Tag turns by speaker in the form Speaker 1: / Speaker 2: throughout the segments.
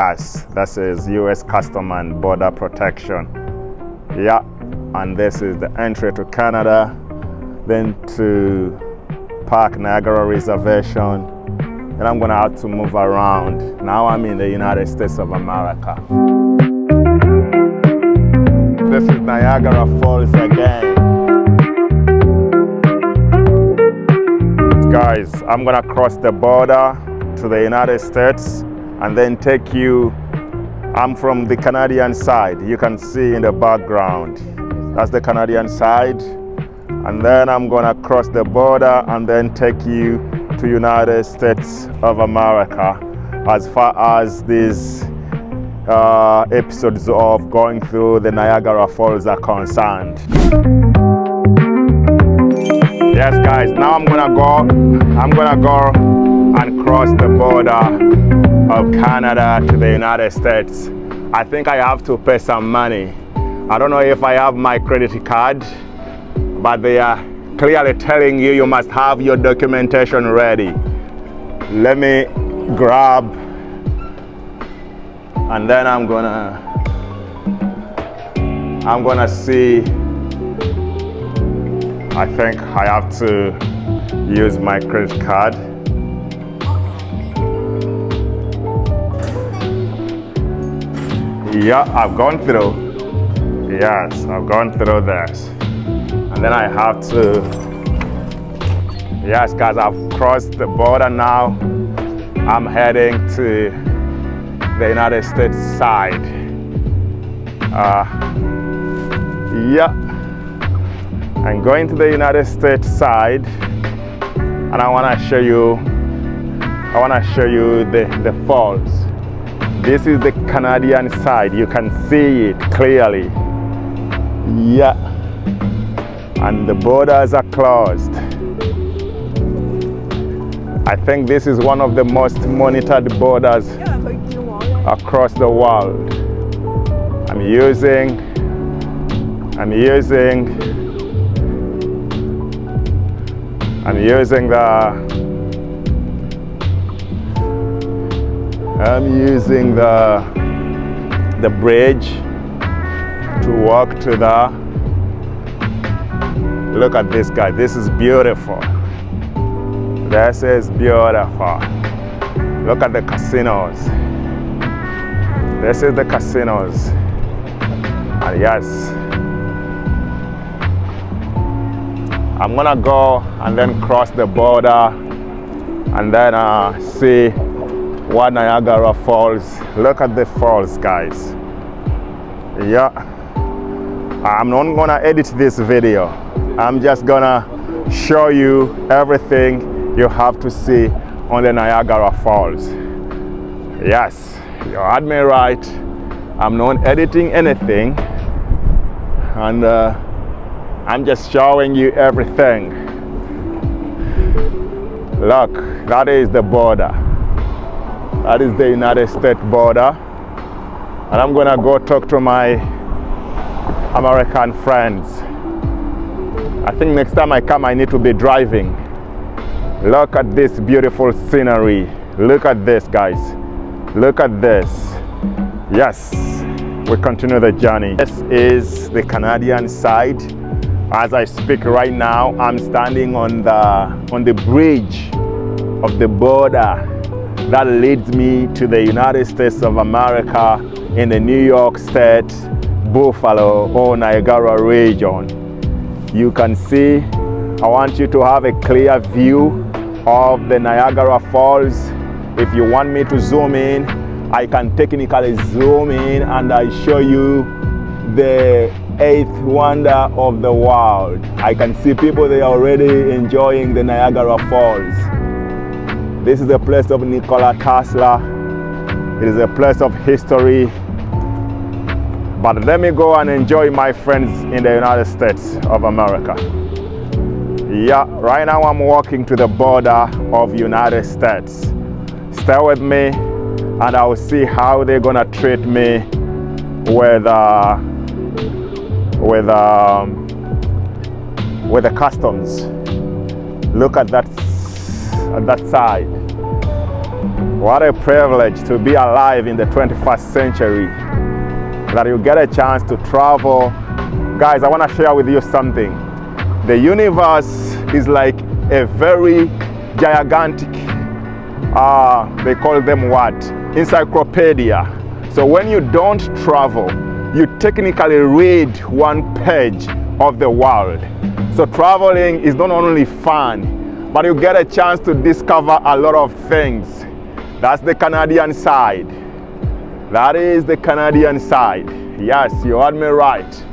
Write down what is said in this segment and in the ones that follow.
Speaker 1: Yes, this is U.S. Custom and Border Protection. Yeah, and this is the entry to Canada, then to Park Niagara Reservation. And I'm gonna have to move around. Now I'm in the United States of America. This is Niagara Falls again. Guys, I'm gonna cross the border to the United States and then take you, I'm from the Canadian side. You can see in the background, that's the Canadian side. And then I'm gonna cross the border and then take you to United States of America as far as these episodes of going through the Niagara Falls are concerned. Yes guys, now I'm gonna go and cross the border of Canada to the United States. I think I have to pay some money. I don't know if I have my credit card, but they are clearly telling you you must have your documentation ready. Let me grab, and then I'm gonna see. I think I have to use my credit card. Yeah, I've gone through. Yes, I've gone through this. And then I have to, yes guys, I've crossed the border now. I'm heading to the United States side. Yeah, I'm going to the United States side, and I want to show you the falls. This is the Canadian side. You can see it clearly. Yeah, and the borders are closed. I think this is one of the most monitored borders across the world. I'm using the bridge to walk to the, look at this guy, this is beautiful. This is beautiful. Look at the casinos. This is the casinos. And yes, I'm gonna go and then cross the border and then see what Niagara Falls. Look at the falls, guys. Yeah, I'm not gonna edit this video. I'm just gonna show you everything you have to see on the Niagara Falls. Yes, you heard me right. I'm not editing anything, and I'm just showing you everything. Look, that is the border. That is the United States border. And I'm gonna go talk to my American friends. I think next time I come, I need to be driving. Look at this beautiful scenery. Look at this, guys. Look at this. Yes, we continue the journey. This is the Canadian side. As I speak right now, I'm standing on the bridge of the border that leads me to the United States of America in the New York State, Buffalo or Niagara region. You can see, I want you to have a clear view of the Niagara Falls. If you want me to zoom in, I can technically zoom in and I show you the 8th wonder of the world. I can see people, they are already enjoying the Niagara Falls. This is a place of Nikola Tesla. It is a place of history. But let me go and enjoy my friends in the United States of America. Yeah, right now I'm walking to the border of United States. Stay with me and I will see how they're gonna treat me with the customs. Look at that side. What a privilege to be alive in the 21st century, that you get a chance to travel. Guys, I want to share with you something. The universe is like a very gigantic, they call them what? Encyclopedia. So when you don't travel, you technically read one page of the world. So traveling is not only fun, but you get a chance to discover a lot of things. That's the Canadian side. That is the Canadian side. Yes, you heard me right.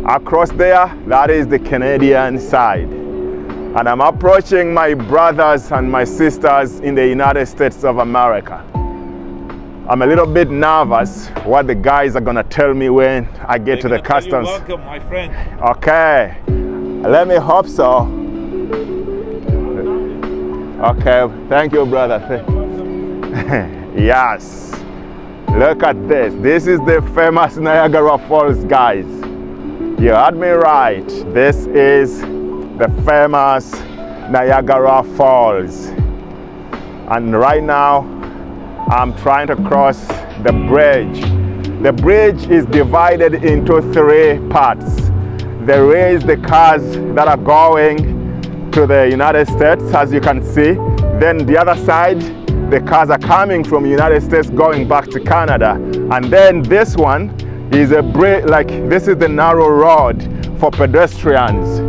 Speaker 1: Across there, that is the Canadian side. And I'm approaching my brothers and my sisters in the United States of America. I'm a little bit nervous what the guys are gonna tell me when I get to the customs.
Speaker 2: You're welcome, my friend.
Speaker 1: Okay, let me hope so. Okay, thank you, brother. Yes, look at this. This is the famous Niagara Falls, guys. You heard me right. This is the famous Niagara Falls. And right now, I'm trying to cross the bridge. The bridge is divided into 3 parts. There is the cars that are going to the United States, as you can see. Then the other side, the cars are coming from United States going back to Canada. And then this one is a bridge, like this is the narrow road for pedestrians.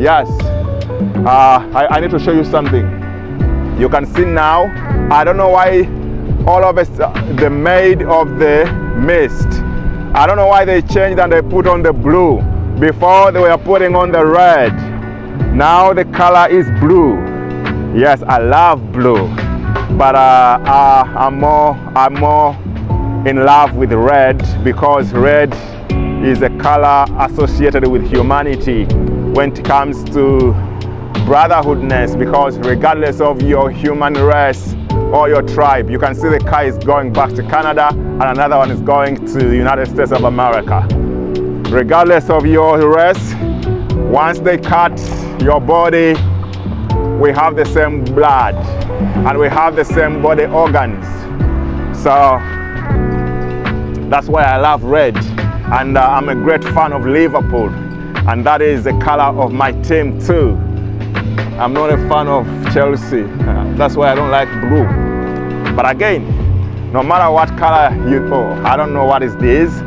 Speaker 1: Yes, I need to show you something. You can see now, I don't know why all of us, the made of the mist. I don't know why they changed and they put on the blue. Before they were putting on the red. Now the color is blue. Yes, I love blue. But I'm more in love with red, because red is a color associated with humanity when it comes to brotherhoodness, because regardless of your human race or your tribe, you can see the car is going back to Canada and another one is going to the United States of America. Regardless of your race, once they cut your body, we have the same blood and we have the same body organs. So that's why I love red, and I'm a great fan of Liverpool, and that is the color of my team too. I'm not a fan of Chelsea. That's why I don't like blue. But again, no matter what color you go, I don't know what is this,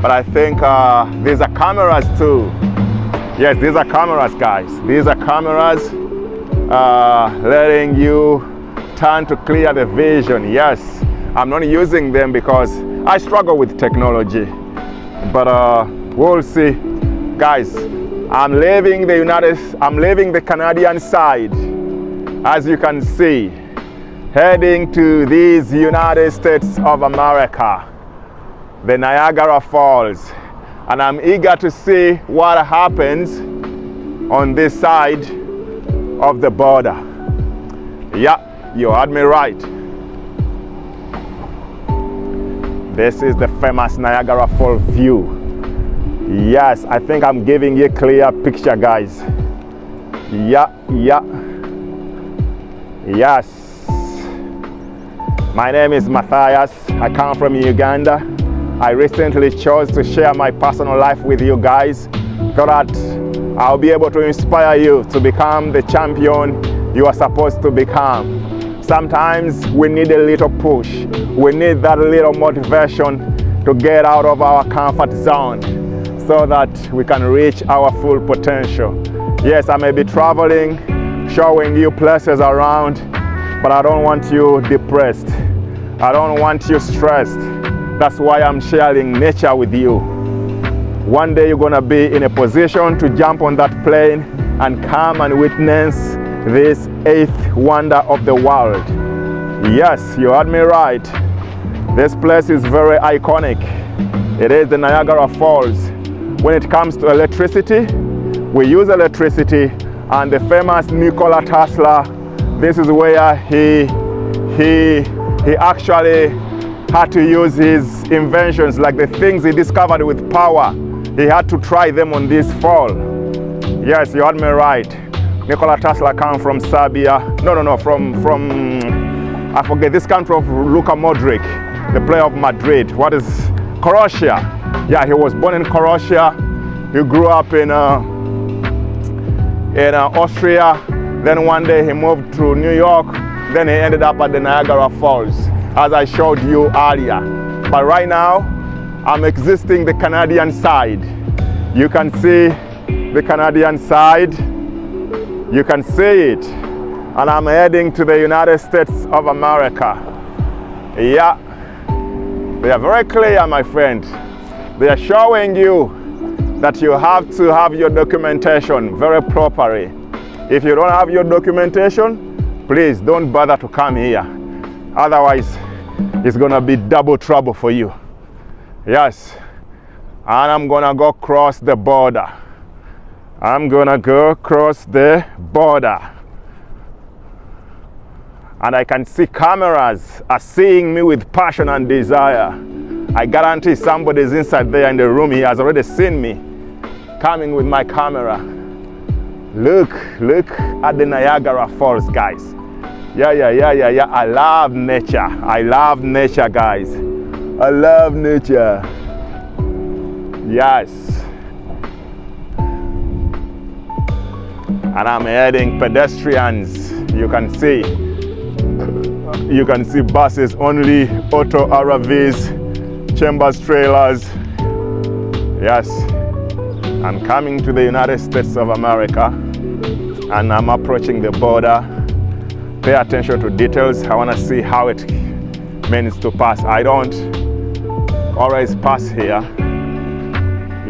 Speaker 1: but I think these are cameras too. Yes, these are cameras, guys. These are cameras letting you turn to clear the vision. Yes, I'm not using them because I struggle with technology, but we'll see. Guys, I'm leaving the Canadian side, as you can see, heading to these United States of America, the Niagara Falls, and I'm eager to see what happens on this side of the border. Yeah, you heard me right. This is the famous Niagara Falls view. Yes, I think I'm giving you a clear picture, guys. Yeah. Yes. My name is Matthias. I come from Uganda. I recently chose to share my personal life with you guys so that I'll be able to inspire you to become the champion you are supposed to become. Sometimes we need a little push. We need that little motivation to get out of our comfort zone so that we can reach our full potential. Yes, I may be traveling, showing you places around, but I don't want you depressed. I don't want you stressed. That's why I'm sharing nature with you. One day you're gonna be in a position to jump on that plane and come and witness this 8th wonder of the world. Yes, you heard me right. This place is very iconic. It is the Niagara Falls. When it comes to electricity, we use electricity, and the famous Nikola Tesla, this is where he actually had to use his inventions, like the things he discovered with power. He had to try them on this fall. Yes, you heard me right. Nikola Tesla came from Serbia. From I forget this country of Luka Modric, the player of Madrid. What is Croatia? Yeah, he was born in Croatia. He grew up in Austria. Then one day he moved to New York. Then he ended up at the Niagara Falls, as I showed you earlier. But right now, I'm exiting the Canadian side. You can see the Canadian side. You can see it. And I'm heading to the United States of America. Yeah, they are very clear, my friend. They are showing you that you have to have your documentation very properly. If you don't have your documentation, please don't bother to come here. Otherwise, it's gonna be double trouble for you. Yes, and I'm gonna go cross the border. I'm gonna go across the border. And I can see cameras are seeing me with passion and desire. I guarantee somebody's inside there in the room. He has already seen me coming with my camera. Look at the Niagara Falls, guys. Yeah. I love nature. I love nature, guys. I love nature. Yes. And I'm heading pedestrians. You can see buses only, auto RVs, Chambers trailers. Yes, I'm coming to the United States of America and I'm approaching the border. Pay attention to details. I want to see how it means to pass. I don't always pass here.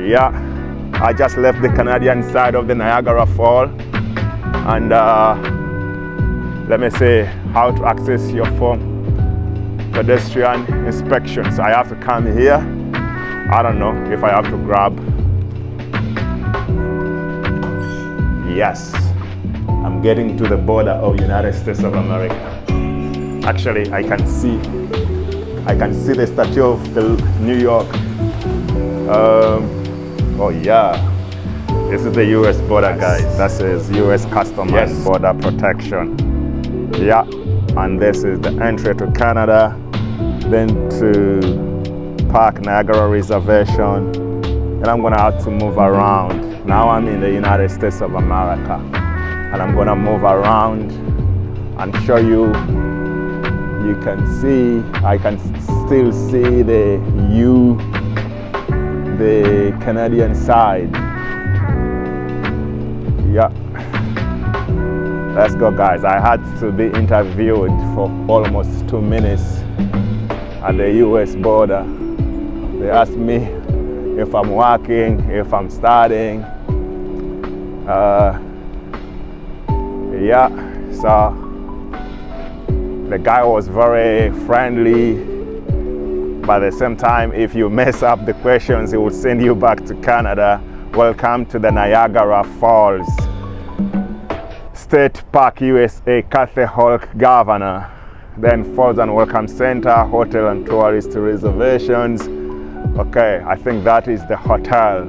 Speaker 1: Yeah, I just left the Canadian side of the Niagara Falls and let me see how to access your form. Pedestrian inspections. I have to come here. I don't know if I have to grab. Yes, I'm getting to the border of United States of America. Actually, I can see the statue of the New York. Oh yeah, this is the U.S. border, guys. That says U.S. Customs and Border Protection. Yeah, and this is the entry to Canada, then to Park Niagara Reservation, and I'm gonna have to move around. Now I'm in the United States of America, and I'm gonna move around and show you. You can see, I can still see the Canadian side. Yeah. Let's go, guys. I had to be interviewed for almost 2 minutes at the US border. They asked me if I'm working, if I'm studying. Yeah, so the guy was very friendly, but at the same time, if you mess up the questions, he would send you back to Canada. Welcome to the Niagara Falls State Park, USA, Kathy Hulk, Governor. Then Falls and Welcome Center, Hotel and Tourist Reservations. Okay, I think that is the hotel.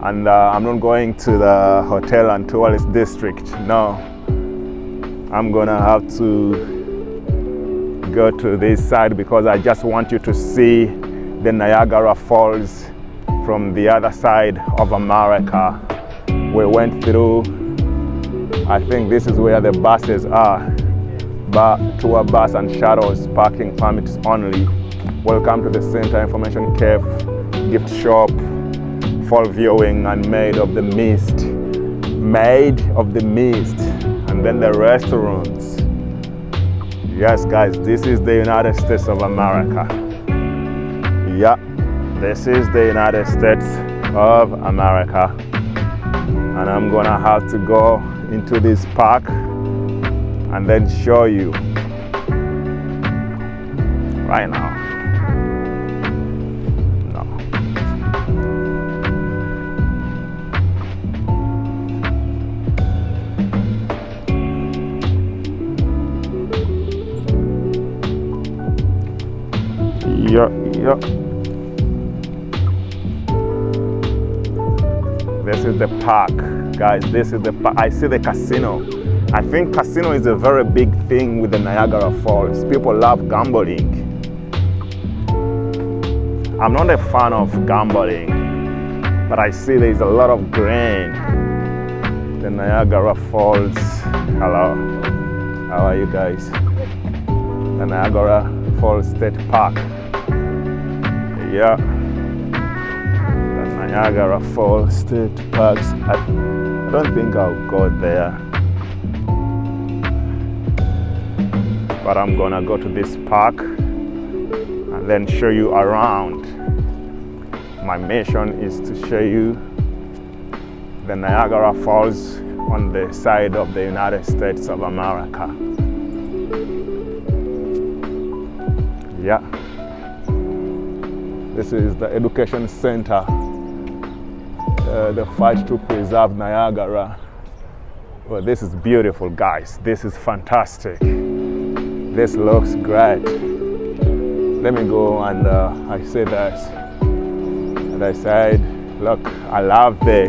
Speaker 1: And I'm not going to the Hotel and Tourist District, no. I'm gonna have to go to this side because I just want you to see the Niagara Falls from the other side of America. We went through, I think this is where the buses are, but tour bus and shuttles, parking permits only. Welcome to the Center, Information Cafe, gift shop, fall viewing and Made of the Mist, and then the restaurants. Yes, guys, this is the United States of America. Yeah, this is the United States of America. And I'm gonna have to go into this park and then show you right now. No. Yeah. This is the park, guys. This is the park. I see the casino. I think casino is a very big thing with the Niagara Falls. People love gambling. I'm not a fan of gambling, but I see there's a lot of grain. The Niagara Falls. Hello. How are you guys? The Niagara Falls State Park. Yeah. The Niagara Falls State Parks. I don't think I'll go there. But I'm gonna go to this park and then show you around. My mission is to show you the Niagara Falls on the side of the United States of America. Yeah. This is the education center, the fight to preserve Niagara. Well, this is beautiful, guys. This is fantastic. This looks great. Let me go and I say this. And I said, look, I love the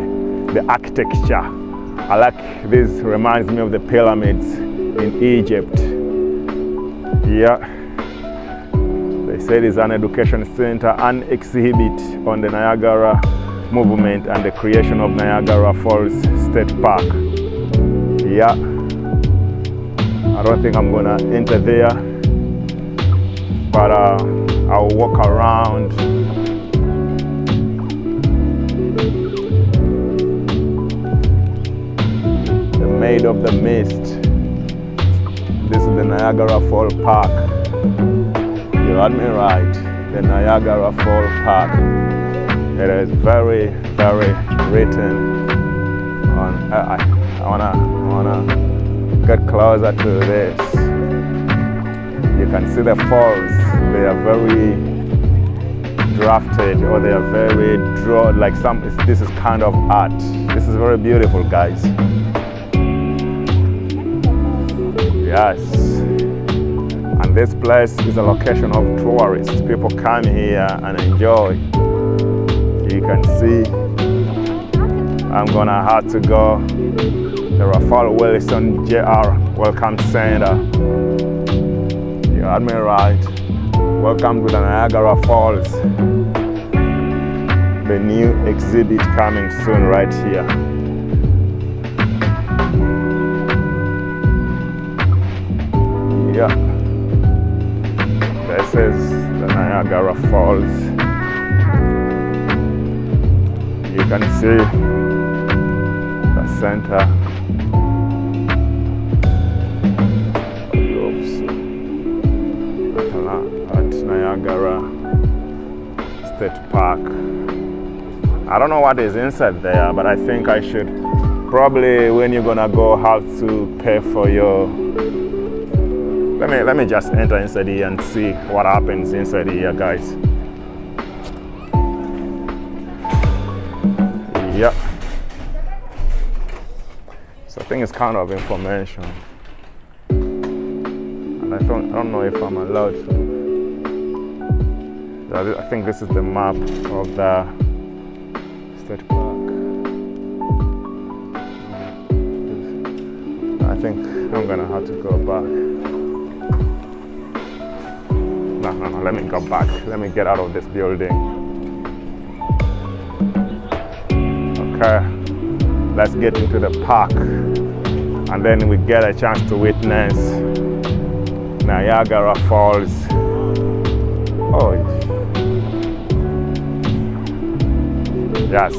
Speaker 1: architecture. I like this. Reminds me of the pyramids in Egypt. Yeah. They said it's an education center and exhibit on the Niagara movement and the creation of Niagara Falls State Park. Yeah. I don't think I'm gonna enter there, but I'll walk around. The Maid of the Mist. This is the Niagara Falls Park. You heard me right. The Niagara Falls Park. It is very, very written on. I wanna get closer to this. You can see the falls. They are very drafted, or they are very drawn. Like this is kind of art. This is very beautiful, guys. Yes. And this place is a location of tourists. People come here and enjoy. You can see. I'm gonna have to go. The Ralph Wilson Jr. Welcome Center. You heard me right. Welcome to the Niagara Falls. The new exhibit coming soon right here. Yeah. This is the Niagara Falls. You can see the center. Niagara State Park. I don't know what is inside there, but I think I should probably, when you're gonna go, have to pay for your. Let me just enter inside here and see what happens inside here, guys. Yep. So I think it's kind of information, and I don't know if I'm allowed to. I think this is the map of the state park. I think I'm gonna have to go back. No, let me go back. Let me get out of this building. Okay, let's get into the park, and then we get a chance to witness Niagara Falls. Oh, yes.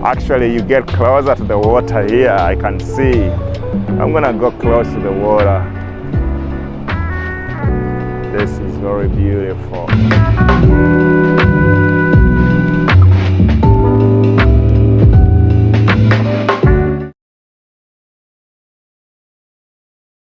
Speaker 1: Actually, you get closer to the water here. I can see. I'm gonna go close to the water. This is very beautiful.